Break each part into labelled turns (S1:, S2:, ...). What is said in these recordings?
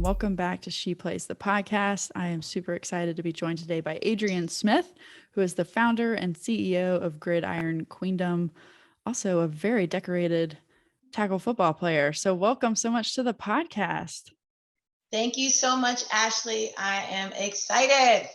S1: and welcome back to She Plays the podcast. I am super excited to be joined today by Adrienne Smith, who is the founder and CEO of Gridiron Queendom, also a very decorated tackle football player. So welcome so much to the podcast.
S2: Thank you so much, Ashley. I am excited.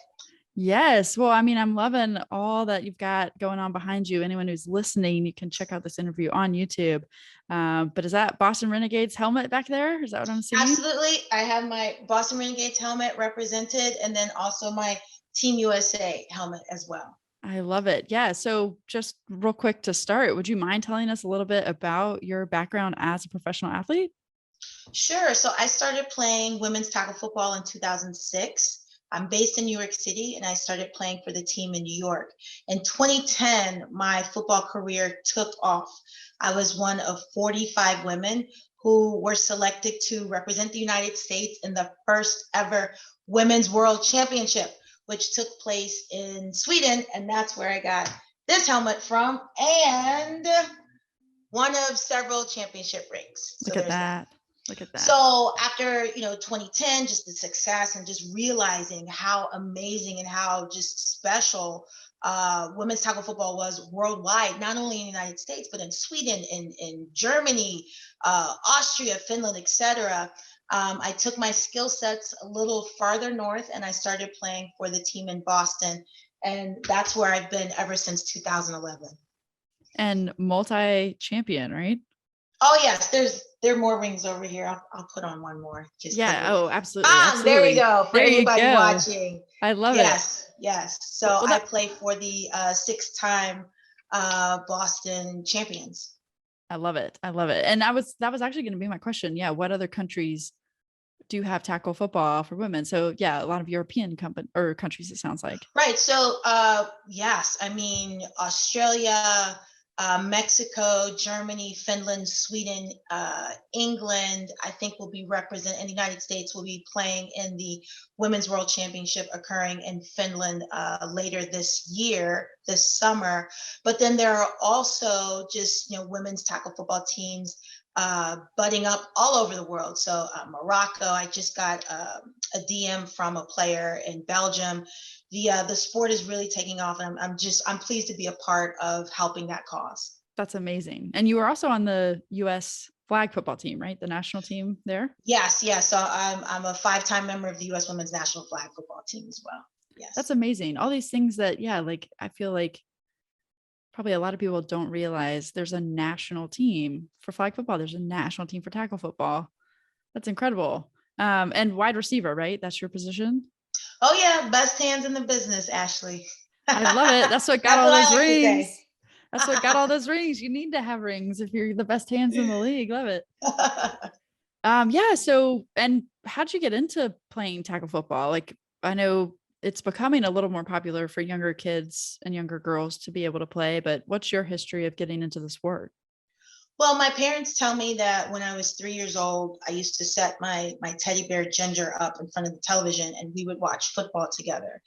S1: Yes. Well, I mean, I'm loving all that you've got going on behind you. Anyone who's listening, you can check out this interview on YouTube. But is that Boston Renegades helmet back there? Is that what I'm seeing?
S2: Absolutely. I have my Boston Renegades helmet represented, and then also my Team USA helmet as well.
S1: I love it. Yeah. So just real quick to start, would you mind telling us a little bit about your background as a professional athlete?
S2: Sure. So I started playing women's tackle football in 2006. I'm based in New York City, and I started playing for the team in New York. In 2010, my football career took off. I was one of 45 women who were selected to represent the United States in the first ever Women's World Championship, which took place in Sweden. And that's where I got this helmet from, and one of several championship rings. So
S1: Look at that. Look at that.
S2: So after, 2010, just the success and just realizing how amazing and how just special women's tackle football was worldwide, not only in the United States, but in Sweden, in Germany, Austria, Finland, etc. I took my skill sets a little farther north, and I started playing for the team in Boston. And that's where I've been ever since 2011.
S1: And multi-champion, right?
S2: Oh yes, there are more rings over here. I'll put on one more.
S1: Oh, absolutely.
S2: There we go. For anybody watching,
S1: I love
S2: it. Yes. So I play for the 6-time Boston champions.
S1: I love it. And that was actually going to be my question. Yeah, what other countries do have tackle football for women? So yeah, a lot of European countries, it sounds like.
S2: Right. So yes, I mean Australia, Mexico, Germany, Finland, Sweden, England, I think will be represented, in the United States will be playing in the Women's World Championship occurring in Finland later this summer. But then there are also just, women's tackle football teams budding up all over the world. So Morocco, I just got a DM from a player in Belgium. The sport is really taking off, and I'm pleased to be a part of helping that cause.
S1: That's amazing. And you were also on the U.S. flag football team, right? The national team there.
S2: Yes. So I'm a 5-time member of the U.S. women's national flag football team as well. Yes.
S1: That's amazing. All these things that, like, I feel like probably a lot of people don't realize there's a national team for flag football. There's a national team for tackle football. That's incredible. And wide receiver, right? That's your position.
S2: Oh yeah, best hands in the business, Ashley.
S1: I love it. That's what got all those rings. That's what got all those rings. You need to have rings if you're the best hands in the league. Love it. Yeah. So, and how'd you get into playing tackle football? Like, I know it's becoming a little more popular for younger kids and younger girls to be able to play, but what's your history of getting into the sport?
S2: Well, my parents tell me that when I was 3 years old, I used to set my teddy bear Ginger up in front of the television, and we would watch football together.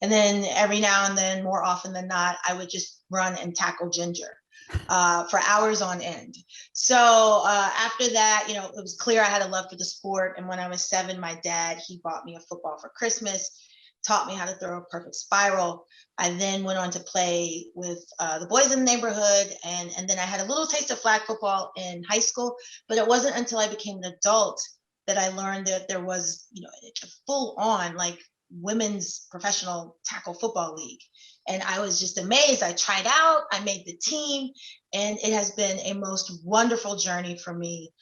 S2: And then every now and then, more often than not, I would just run and tackle Ginger for hours on end. So after that, it was clear I had a love for the sport. And when I was 7, my dad, he bought me a football for Christmas, taught me how to throw a perfect spiral. I then went on to play with the boys in the neighborhood, and then I had a little taste of flag football in high school, but it wasn't until I became an adult that I learned that there was, a full-on like women's professional tackle football league. And I was just amazed. I tried out, I made the team, and it has been a most wonderful journey for me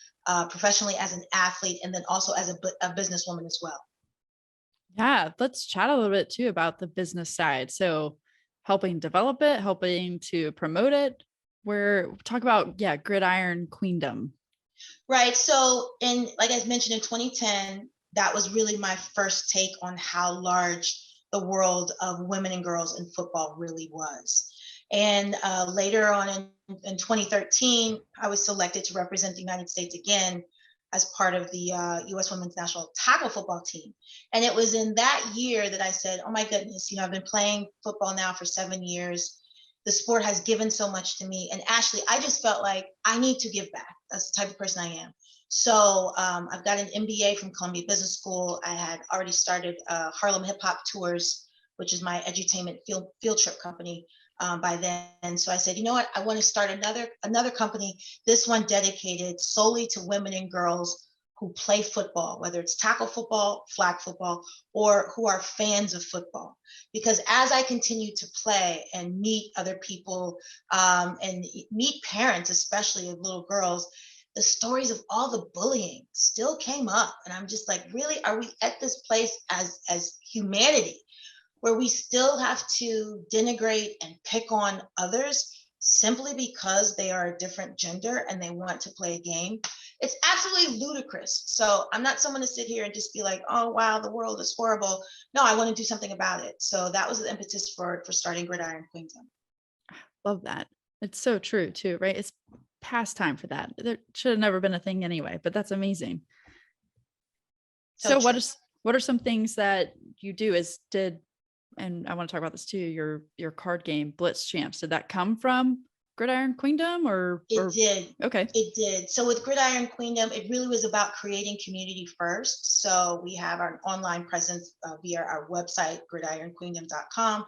S2: professionally as an athlete, and then also as a businesswoman as well.
S1: Yeah, let's chat a little bit too about the business side. So helping develop it, helping to promote it. Talk about, Gridiron Queendom.
S2: Right. So like I mentioned, in 2010, that was really my first take on how large the world of women and girls in football really was. And later on in 2013, I was selected to represent the United States again as part of the U.S. Women's National Tackle Football Team. And it was in that year that I said, oh my goodness, I've been playing football now for 7 years. The sport has given so much to me. And Ashley, I just felt like I need to give back. That's the type of person I am. So I've got an MBA from Columbia Business School. I had already started Harlem Hip Hop Tours, which is my edutainment field trip company by then. So I said, you know what? I want to start another company, this one dedicated solely to women and girls who play football, whether it's tackle football, flag football, or who are fans of football. Because as I continue to play and meet other people and meet parents, especially of little girls, the stories of all the bullying still came up. And I'm just like, really, are we at this place as humanity where we still have to denigrate and pick on others simply because they are a different gender and they want to play a game? It's absolutely ludicrous. So I'm not someone to sit here and just be like, oh, wow, the world is horrible. No, I want to do something about it. So that was the impetus for starting Gridiron Queendom.
S1: Love that. It's so true too, right? It's past time for that. There should have never been a thing anyway, but that's amazing. So what are some things that you do and I want to talk about this too, your card game, Blitz Champs. Did that come from Gridiron Queendom or?
S2: It did.
S1: Okay.
S2: It did. So with Gridiron Queendom, it really was about creating community first. So we have our online presence via our website, gridironqueendom.com,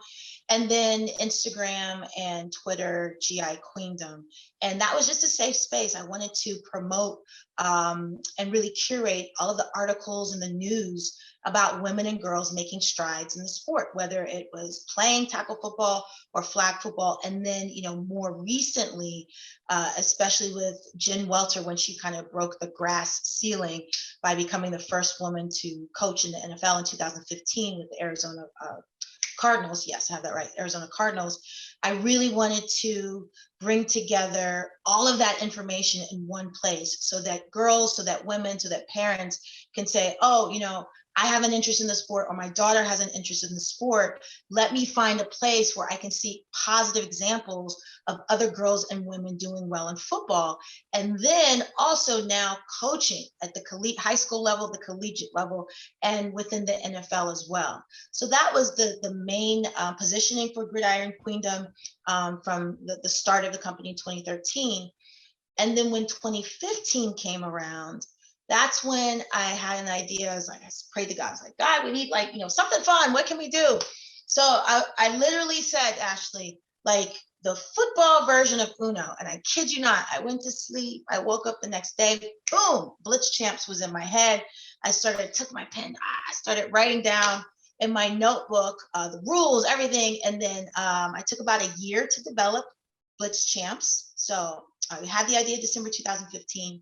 S2: and then Instagram and Twitter, GI Queendom. And that was just a safe space. I wanted to promote and really curate all of the articles and the news about women and girls making strides in the sport, whether it was playing tackle football or flag football. And then, more recently, especially with Jen Welter, when she kind of broke the glass ceiling by becoming the first woman to coach in the NFL in 2015 with the Arizona Cardinals. Yes, I have that right. Arizona Cardinals. I really wanted to bring together all of that information in one place so that girls, so that women, so that parents can say, oh, I have an interest in the sport, or my daughter has an interest in the sport. Let me find a place where I can see positive examples of other girls and women doing well in football. And then also now coaching at the high school level, the collegiate level, and within the NFL as well. So that was the main positioning for Gridiron Queendom from the start of the company in 2013. And then when 2015 came around, that's when I had an idea. I was like, I prayed to God. I was like, God, we need something fun. What can we do? So I literally said, Ashley, like the football version of Uno. And I kid you not, I went to sleep. I woke up the next day, boom, Blitz Champs was in my head. Took my pen, I started writing down in my notebook the rules, everything. And then I took about a year to develop Blitz Champs. So I had the idea December 2015.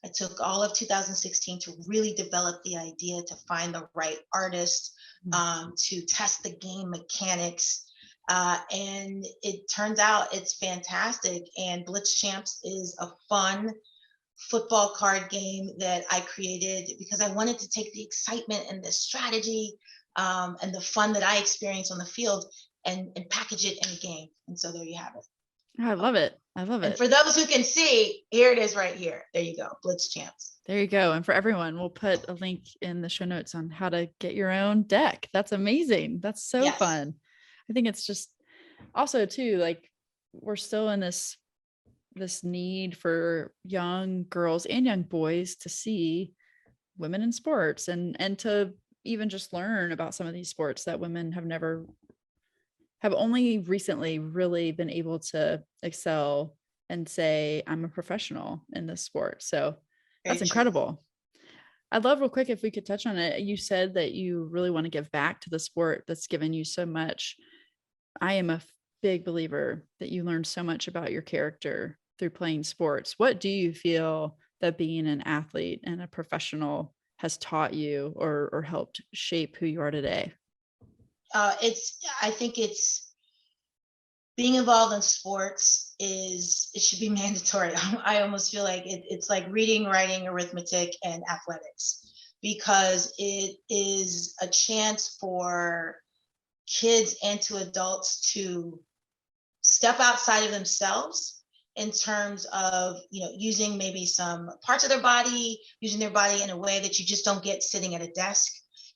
S2: I took all of 2016 to really develop the idea, to find the right artist, to test the game mechanics. And it turns out it's fantastic. And Blitz Champs is a fun football card game that I created because I wanted to take the excitement and the strategy and the fun that I experience on the field and package it in a game. And so there you have it.
S1: I love it. I love it.
S2: And for those who can see, here it is right here. There you go. Blitz Champs.
S1: There you go. And for everyone, we'll put a link in the show notes on how to get your own deck. That's amazing. That's so fun. I think it's just also too, like we're still in this need for young girls and young boys to see women in sports and to even just learn about some of these sports that women have only recently really been able to excel and say, I'm a professional in this sport. So that's incredible. I'd love real quick if we could touch on it. You said that you really want to give back to the sport that's given you so much. I am a big believer that you learn so much about your character through playing sports. What do you feel that being an athlete and a professional has taught you or helped shape who you are today?
S2: I think it's being involved in sports it should be mandatory. I almost feel like it's like reading, writing, arithmetic, and athletics, because it is a chance for kids and to adults to step outside of themselves in terms of, using maybe some parts of their body, using their body in a way that you just don't get sitting at a desk.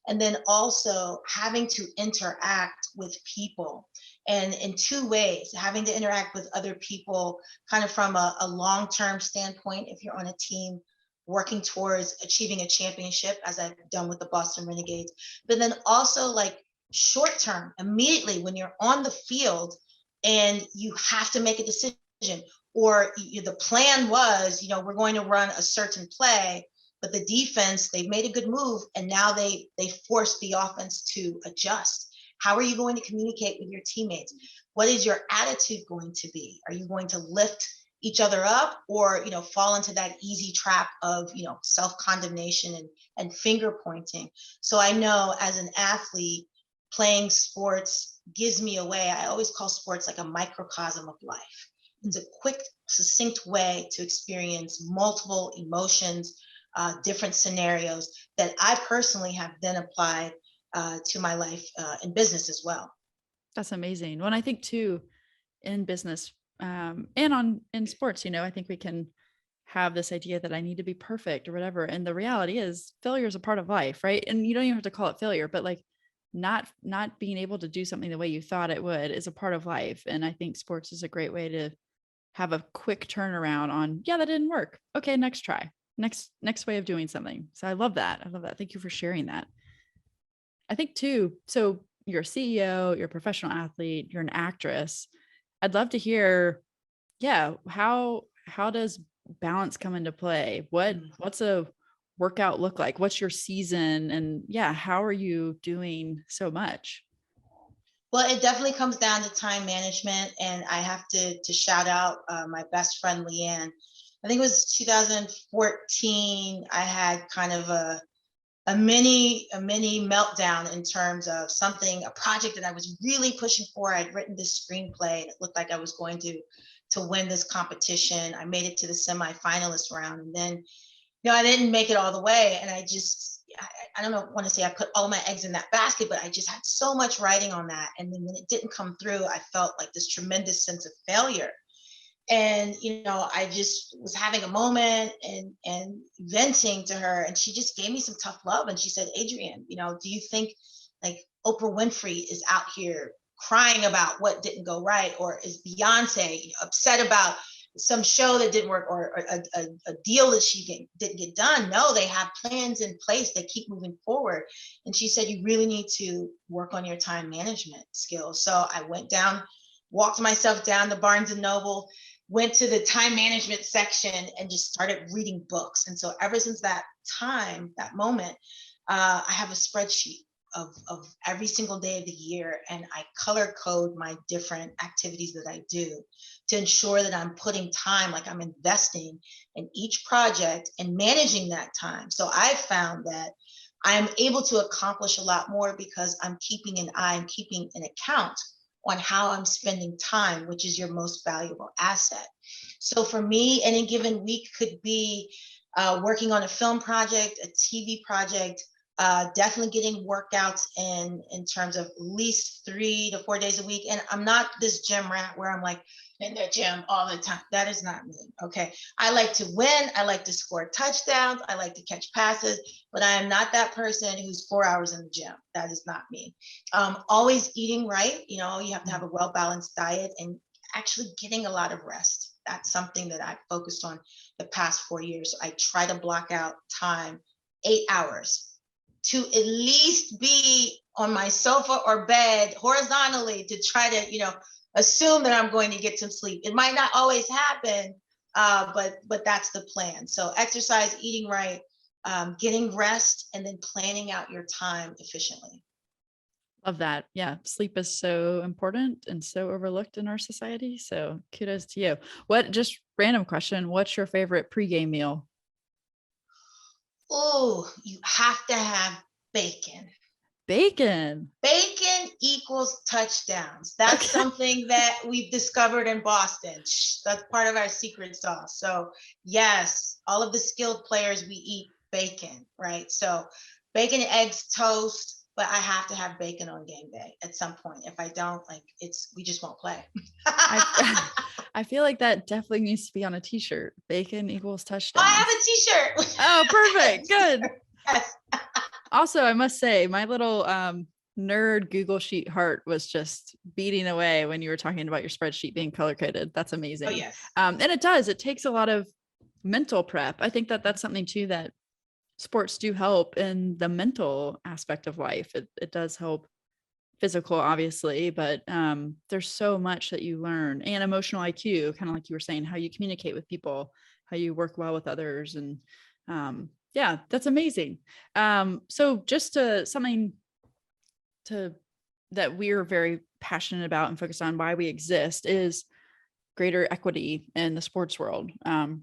S2: And then also having to interact with people, and in two ways, having to interact with other people kind of from a long-term standpoint if you're on a team, working towards achieving a championship, as I've done with the Boston Renegades, but then also like short term, immediately when you're on the field and you have to make a decision, or the plan was, we're going to run a certain play, but the defense, they've made a good move, and now they force the offense to adjust. How are you going to communicate with your teammates? What is your attitude going to be? Are you going to lift each other up, or fall into that easy trap of self-condemnation and finger pointing? So I know as an athlete, playing sports gives me a way. I always call sports like a microcosm of life. It's a quick, succinct way to experience multiple emotions, different scenarios that I personally have then applied to my life in business as well.
S1: That's amazing. When I think too, in business and in sports, I think we can have this idea that I need to be perfect or whatever. And the reality is failure is a part of life, right? And you don't even have to call it failure, but like not being able to do something the way you thought it would is a part of life. And I think sports is a great way to have a quick turnaround on, yeah, that didn't work. Okay, next try, next way of doing something. So I love that. Thank you for sharing that. I think too, so you're a CEO, you're a professional athlete, you're an actress. I'd love to hear, how does balance come into play? What's a workout look like? What's your season? And how are you doing so much?
S2: Well, it definitely comes down to time management, and I have to shout out my best friend, Leanne. I think it was 2014. I had kind of a mini meltdown in terms of a project that I was really pushing for. I'd written this screenplay, and it looked like I was going to win this competition. I made it to the semifinalist round, and then I didn't make it all the way. And I don't want to say I put all my eggs in that basket, but I just had so much writing on that. And then when it didn't come through, I felt like this tremendous sense of failure. And, I just was having a moment and venting to her, and she just gave me some tough love. And she said, Adrienne, do you think like Oprah Winfrey is out here crying about what didn't go right? Or is Beyonce upset about some show that didn't work, or a deal that she didn't get done? No, they have plans in place. They keep moving forward. And she said, you really need to work on your time management skills. So I walked myself down to Barnes and Noble, went to the time management section, and just started reading books. And so ever since that moment, I have a spreadsheet of every single day of the year, and I color code my different activities that I do to ensure that I'm putting time, like I'm investing in each project and managing that time. So I've found that I'm able to accomplish a lot more because I'm keeping an eye and keeping an account on how I'm spending time, which is your most valuable asset. So for me, any given week could be working on a film project, a TV project, definitely getting workouts in terms of at least 3 to 4 days a week. And I'm not this gym rat where I'm like in the gym all the time. That is not me. Okay. I like to win. I like to score touchdowns. I like to catch passes, but I am not that person who's 4 hours in the gym. That is not me. Always eating right. You have to have a well-balanced diet and actually getting a lot of rest. That's something that I've focused on the past 4 years. So I try to block out time, 8 hours, to at least be on my sofa or bed horizontally, to try to, assume that I'm going to get some sleep. It might not always happen, but that's the plan. So exercise, eating right, getting rest, and then planning out your time efficiently.
S1: Love that. Yeah. Sleep is so important and so overlooked in our society. So kudos to you. Just random question. What's your favorite pregame meal?
S2: Oh, you have to have bacon.
S1: Bacon
S2: Equals touchdowns. That's something that we've discovered in Boston. That's part of our secret sauce. So yes, all of the skilled players, we eat bacon, right? So bacon, eggs, toast, but I have to have bacon on game day at some point. If I don't, we just won't play.
S1: I feel like that definitely needs to be on a t-shirt. Bacon equals touchdowns.
S2: I have a t-shirt.
S1: Oh, perfect. Good.
S2: Yes.
S1: Also, I must say, my little nerd Google Sheet heart was just beating away when you were talking about your spreadsheet being color coded. That's amazing.
S2: Oh, yes.
S1: And it takes a lot of mental prep. I think that that's something too that sports do help in the mental aspect of life. It does help physical, obviously, but there's so much that you learn, and emotional IQ, kind of like you were saying, how you communicate with people, how you work well with others. And yeah, that's amazing. So just something that we're very passionate about and focused on, why we exist, is greater equity in the sports world,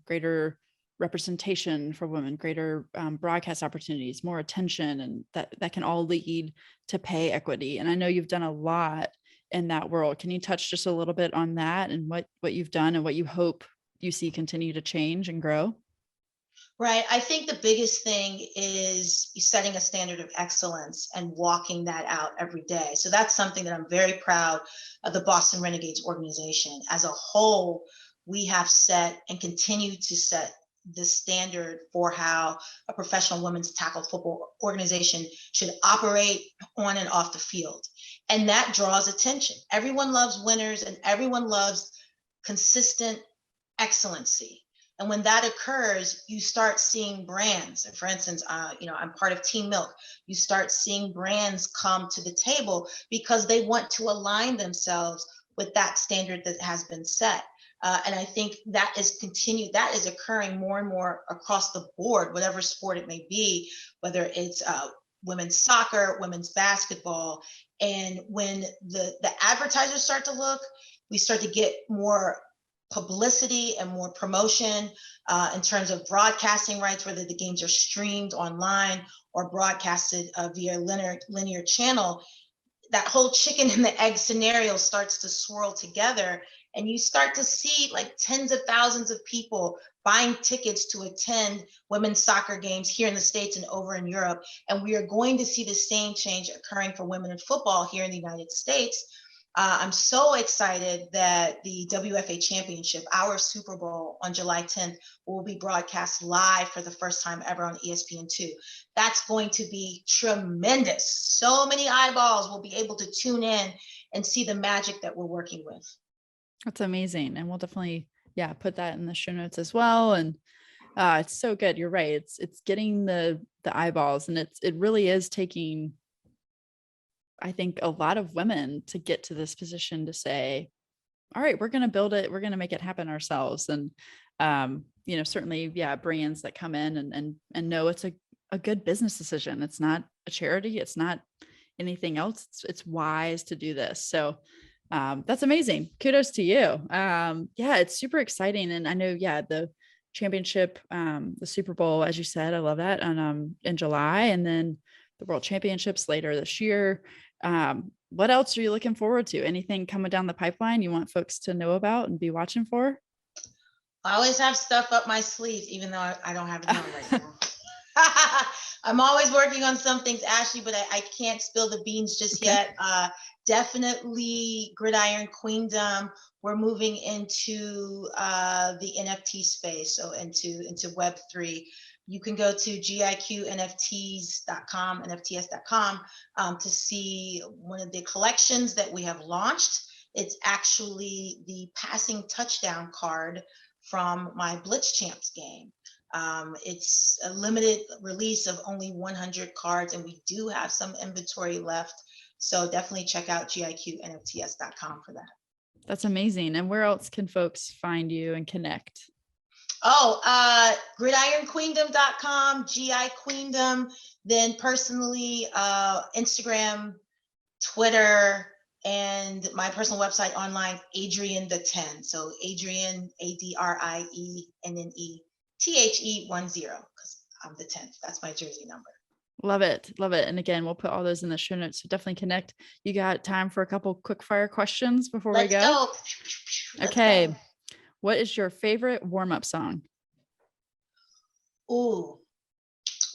S1: greater representation for women, greater broadcast opportunities, more attention, and that can all lead to pay equity. And I know you've done a lot in that world. Can you touch just a little bit on that and what you've done and what you hope you see continue to change and grow?
S2: Right. I think the biggest thing is setting a standard of excellence and walking that out every day. So that's something that I'm very proud of the Boston Renegades organization. As a whole, we have set and continue to set the standard for how a professional women's tackle football organization should operate on and off the field. And that draws attention. Everyone loves winners and everyone loves consistent excellency. And when that occurs, you start seeing brands. And for instance, I'm part of Team Milk. You start seeing brands come to the table because they want to align themselves with that standard that has been set. And I think that is occurring more and more across the board, whatever sport it may be, whether it's women's soccer, women's basketball. And when the advertisers start to look, we start to get more publicity and more promotion in terms of broadcasting rights, whether the games are streamed online or broadcasted via linear channel. That whole chicken and the egg scenario starts to swirl together, and you start to see like tens of thousands of people buying tickets to attend women's soccer games here in the States and over in Europe. And we are going to see the same change occurring for women in football here in the United States. I'm so excited that the WFA Championship, our Super Bowl on July 10th, will be broadcast live for the first time ever on ESPN2. That's going to be tremendous. So many eyeballs will be able to tune in and see the magic that we're working with.
S1: That's amazing. And we'll definitely, put that in the show notes as well. And it's so good. You're right. It's getting the eyeballs, and it really is taking, I think, a lot of women to get to this position to say, all right, we're going to build it. We're going to make it happen ourselves. And, certainly, brands that come in and know it's a good business decision. It's not a charity. It's not anything else. It's wise to do this. So that's amazing. Kudos to you. It's super exciting. And I know, the championship, the Super Bowl, as you said, I love that. And in July, and then the World Championships later this year. What else are you looking forward to? Anything coming down the pipeline you want folks to know about and be watching for?
S2: I always have stuff up my sleeve, even though I don't have it on right now. I'm always working on some things, Ashley, but I can't spill the beans just yet. Definitely Gridiron Queendom. We're moving into the NFT space, so into Web3. You can go to giqnfts.com, nfts.com, to see one of the collections that we have launched. It's actually the passing touchdown card from my Blitz Champs game. It's a limited release of only 100 cards, and we do have some inventory left. So definitely check out giqnfts.com for that. That's
S1: amazing. And where else can folks find you and connect?
S2: GridironQueendom.com, GI Queendom. Then personally, Instagram, Twitter, and my personal website online, Adrienne the 10. So Adrienne, ADRIENNE, THE 10, because I'm the 10th. That's my jersey number.
S1: Love it. Love it. And again, we'll put all those in the show notes. So definitely connect. You got time for a couple quick fire questions before we go? Okay. Go. What is your favorite warm-up song?
S2: Ooh,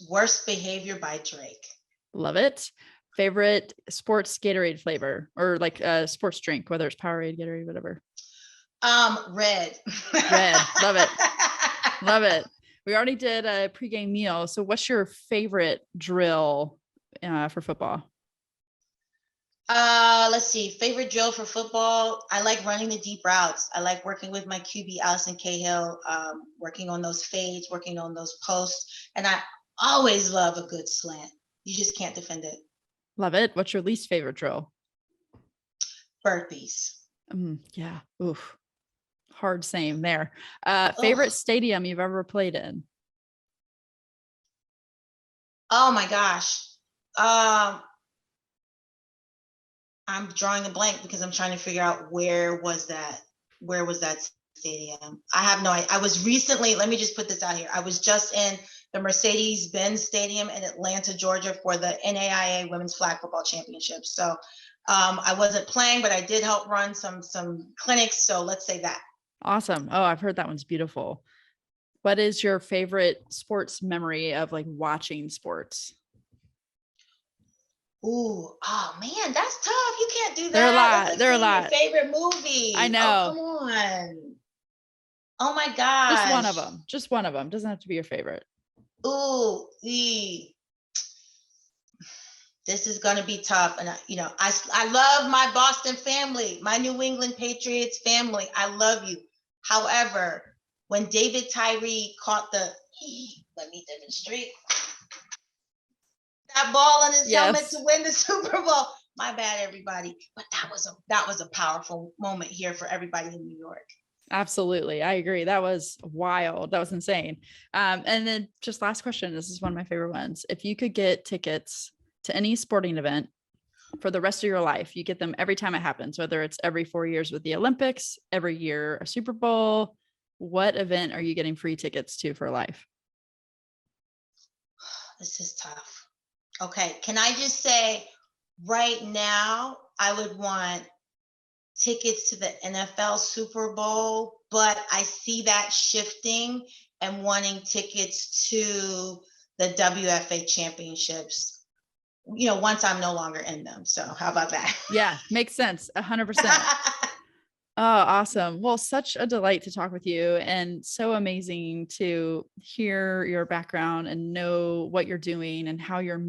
S2: Worst Behavior by Drake.
S1: Love it. Favorite sports Gatorade flavor, or like a sports drink, whether it's Powerade, Gatorade, whatever.
S2: Red.
S1: Red. Love it. Love it. We already did a pregame meal. So what's your favorite drill for football?
S2: Let's see. Favorite drill for football. I like running the deep routes. I like working with my QB, Allison Cahill, working on those fades, working on those posts. And I always love a good slant. You just can't defend it.
S1: Love it. What's your least favorite drill?
S2: Burpees.
S1: Yeah. Oof. Hard same there. Favorite stadium you've ever played in?
S2: Oh my gosh. I'm drawing a blank because I'm trying to figure out where was that stadium. I have no idea. I was recently, let me just put this out here. I was just in the Mercedes-Benz Stadium in Atlanta, Georgia for the NAIA Women's Flag Football Championships. So I wasn't playing, but I did help run some clinics. So let's say that.
S1: Awesome. Oh, I've heard that one's beautiful. What is your favorite sports memory of like watching sports?
S2: Ooh, oh man, that's tough. You can't do that.
S1: They're a lot.
S2: That's like
S1: They're a lot.
S2: Favorite movie.
S1: I know.
S2: Oh, come on. Oh my gosh.
S1: Just one of them. Just one of them. Doesn't have to be your favorite.
S2: Ooh, this is gonna be tough. And I love my Boston family, my New England Patriots family. I love you. However, when David Tyree caught let me demonstrate. That ball on his helmet to win the Super Bowl. My bad, everybody. But that was a powerful moment here for everybody in New York.
S1: Absolutely. I agree. That was wild. That was insane. And then just last question. This is one of my favorite ones. If you could get tickets to any sporting event for the rest of your life, you get them every time it happens, whether it's every 4 years with the Olympics, every year, a Super Bowl, what event are you getting free tickets to for life?
S2: This is tough. Okay, can I just say right now, I would want tickets to the NFL Super Bowl, but I see that shifting and wanting tickets to the WFA championships, once I'm no longer in them. So how about that?
S1: Yeah, makes sense. 100%. Oh, awesome. Well, such a delight to talk with you and so amazing to hear your background and know what you're doing and how you're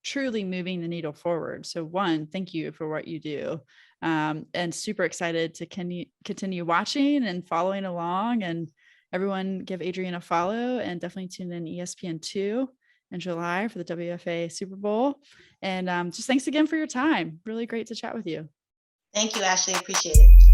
S1: truly moving the needle forward. So one, thank you for what you do. And super excited to continue watching and following along, and everyone give Adrienne a follow and definitely tune in ESPN2 in July for the WFA Super Bowl. And just thanks again for your time. Really great to chat with you.
S2: Thank you, Ashley. Appreciate it.